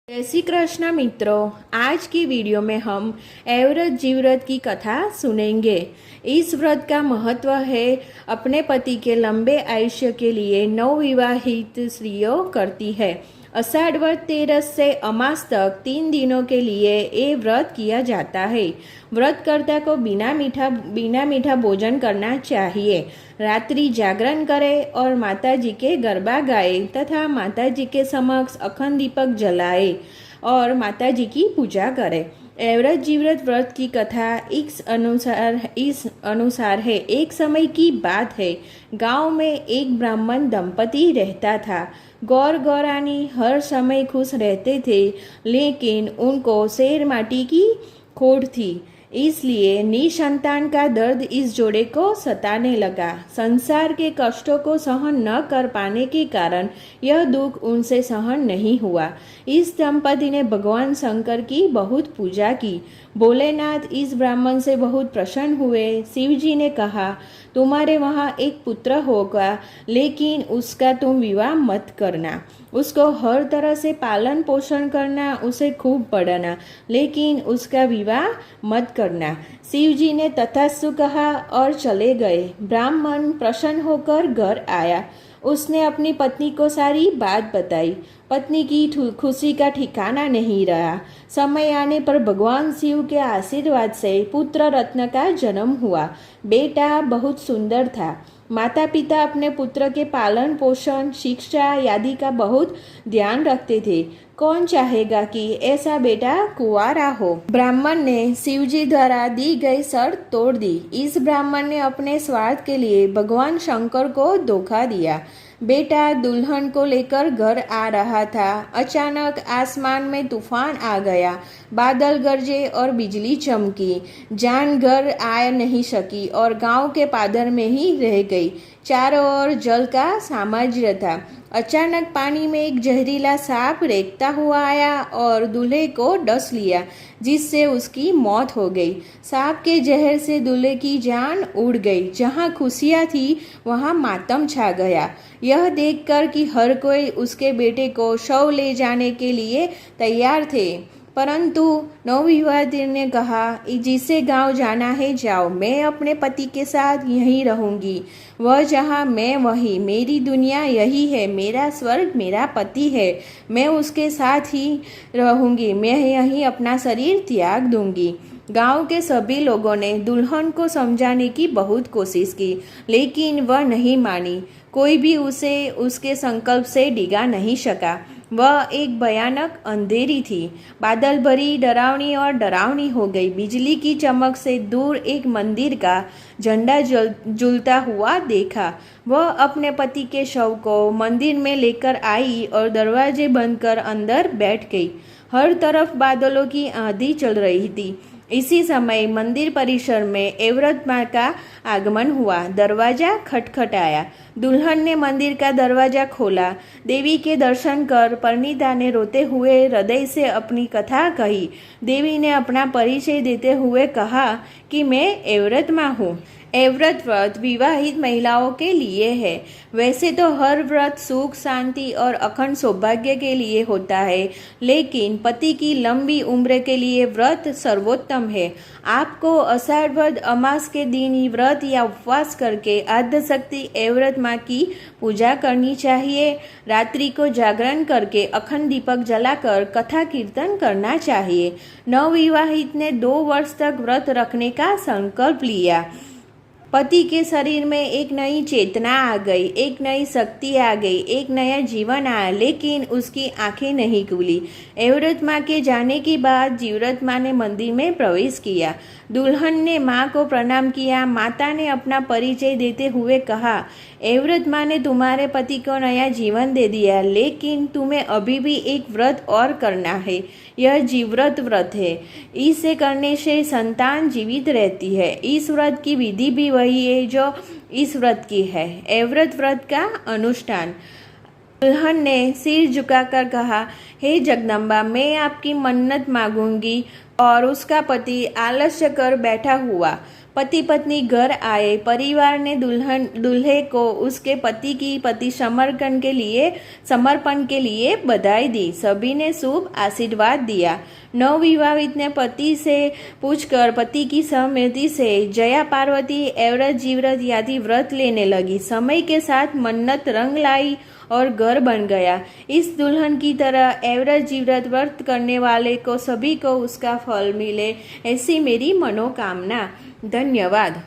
जय श्री कृष्ण मित्रों, आज की वीडियो में हम एवव्रत जीवव्रत की कथा सुनेंगे। इस व्रत का महत्व है अपने पति के लंबे आयुष्य के लिए नवविवाहित स्त्रियों करती है। आषाढ़ व्रत 13 से अमास तक 3 दिनों के लिए ये व्रत किया जाता है। व्रतकर्ता को बिना मीठा भोजन करना चाहिए। रात्रि जागरण करे और माताजी के गरबा गाए तथा माताजी के समक्ष अखंड दीपक जलाए और माताजी की पूजा करे। एवव्रत जीवव्रत व्रत की कथा इस अनुसार है। एक समय की बात है, गांव में एक ब्राह्मण दंपति रहता था। गौर गौरानी हर समय खुश रहते थे, लेकिन उनको शेर माटी की खोट थी, इसलिए निसंतान का दर्द इस जोड़े को सताने लगा। संसार के कष्टों को सहन न कर पाने के कारण यह दुख उनसे सहन नहीं हुआ। इस दंपति ने भगवान शंकर की बहुत पूजा की। भोलेनाथ इस ब्राह्मण से बहुत प्रसन्न हुए। शिव जी ने कहा, तुम्हारे वहाँ एक पुत्र होगा, लेकिन उसका तुम विवाह मत करना। उसको हर तरह से पालन पोषण करना, उसे खूब पढ़ाना, लेकिन उसका विवाह मत करना। शिव जी ने तथास्तु कहा और चले गए। ब्राह्मण प्रसन्न होकर घर आया। उसने अपनी पत्नी को सारी बात बताई। पत्नी की खुशी का ठिकाना नहीं रहा। समय आने पर भगवान शिव के आशीर्वाद से पुत्र रत्न का जन्म हुआ। बेटा बहुत सुंदर था। माता पिता अपने पुत्र के पालन पोषण, शिक्षा आदि का बहुत ध्यान रखते थे। कौन चाहेगा कि ऐसा बेटा कुंवारा हो। ब्राह्मण ने शिवजी द्वारा दी गई शर्त तोड़ दी। इस ब्राह्मण ने अपने स्वार्थ के लिए भगवान शंकर को धोखा दिया। बेटा दुल्हन को लेकर घर आ रहा था। अचानक आसमान में तूफान आ गया। बादल गरजे और बिजली चमकी। जान घर आ नहीं सकी और गांव के पादर में ही रह गई। चारों ओर जल का साम्राज्य था। अचानक पानी में एक जहरीला सांप रेंगता हुआ आया और दूल्हे को डस लिया, जिससे उसकी मौत हो गई। सांप के जहर से दूल्हे की जान उड़ गई। जहाँ खुशियाँ थी वहाँ मातम छा गया। यह देखकर कि हर कोई उसके बेटे को शव ले जाने के लिए तैयार थे, परंतु नवविवाहित ने कहा, जिसे गांव जाना है जाओ, मैं अपने पति के साथ यहीं रहूंगी। वह जहां मैं वहीं, मेरी दुनिया यही है, मेरा स्वर्ग मेरा पति है, मैं उसके साथ ही रहूंगी, मैं यहीं अपना शरीर त्याग दूंगी। गांव के सभी लोगों ने दुल्हन को समझाने की बहुत कोशिश की, लेकिन वह नहीं मानी। कोई भी उसे उसके संकल्प से डिगा नहीं सका। वह एक भयानक अंधेरी थी। बादल भरी डरावनी हो गई। बिजली की चमक से दूर एक मंदिर का झंडा झूलता हुआ देखा। वह अपने पति के शव को मंदिर में लेकर आई और दरवाजे बंद कर अंदर बैठ गई। हर तरफ बादलों की आंधी चल रही थी। इसी समय मंदिर परिसर में एवव्रत माँ का आगमन हुआ। दरवाजा खटखटाया। दुल्हन ने मंदिर का दरवाजा खोला। देवी के दर्शन कर परिणीता ने रोते हुए हृदय से अपनी कथा कही। देवी ने अपना परिचय देते हुए कहा कि मैं एवव्रत माँ हूँ। एवव्रत व्रत विवाहित महिलाओं के लिए है। वैसे तो हर व्रत सुख शांति और अखंड सौभाग्य के लिए होता है, लेकिन पति की लंबी उम्र के लिए व्रत सर्वोत्तम है। आपको आषाढ़ व्रत अमास के दिन ही व्रत या उपवास करके आद्यशक्ति एवव्रत माँ की पूजा करनी चाहिए। रात्रि को जागरण करके अखंड दीपक जलाकर कथा कीर्तन करना चाहिए। नवविवाहित ने 2 वर्ष तक व्रत रखने का संकल्प लिया। पति के शरीर में एक नई चेतना आ गई, एक नई शक्ति आ गई, एक नया जीवन आया, लेकिन उसकी आंखें नहीं खुली। एवव्रत माँ के जाने के बाद जीवव्रत माँ ने मंदिर में प्रवेश किया। दुल्हन ने माँ को प्रणाम किया। माता ने अपना परिचय देते हुए कहा, एवव्रत माँ ने तुम्हारे पति को नया जीवन दे दिया, लेकिन तुम्हें अभी भी एक व्रत और करना है। यह जीवव्रत व्रत है। इसे करने से संतान जीवित रहती है। इस व्रत की विधि भी वही है जो इस व्रत की है। एवव्रत व्रत का अनुष्ठान। दुल्हन ने सिर झुकाकर कहा, हे जगदम्बा, मैं आपकी मन्नत मांगूंगी। और उसका पति आलस्य कर बैठा हुआ। पति पत्नी घर आए। परिवार ने दूल्हे को उसके पति की पति समर्पण के लिए बधाई दी। सभी ने शुभ आशीर्वाद दिया। नवविवाहित ने पति से पूछकर पति की सहमति से जया पार्वती एवरत जीवरत आदि व्रत लेने लगी। समय के साथ मन्नत रंग लाई और घर बन गया। इस दुल्हन की तरह एवरत जीवरत व्रत करने वाले को सभी को उसका फल मिले, ऐसी मेरी मनोकामना। धन्यवाद।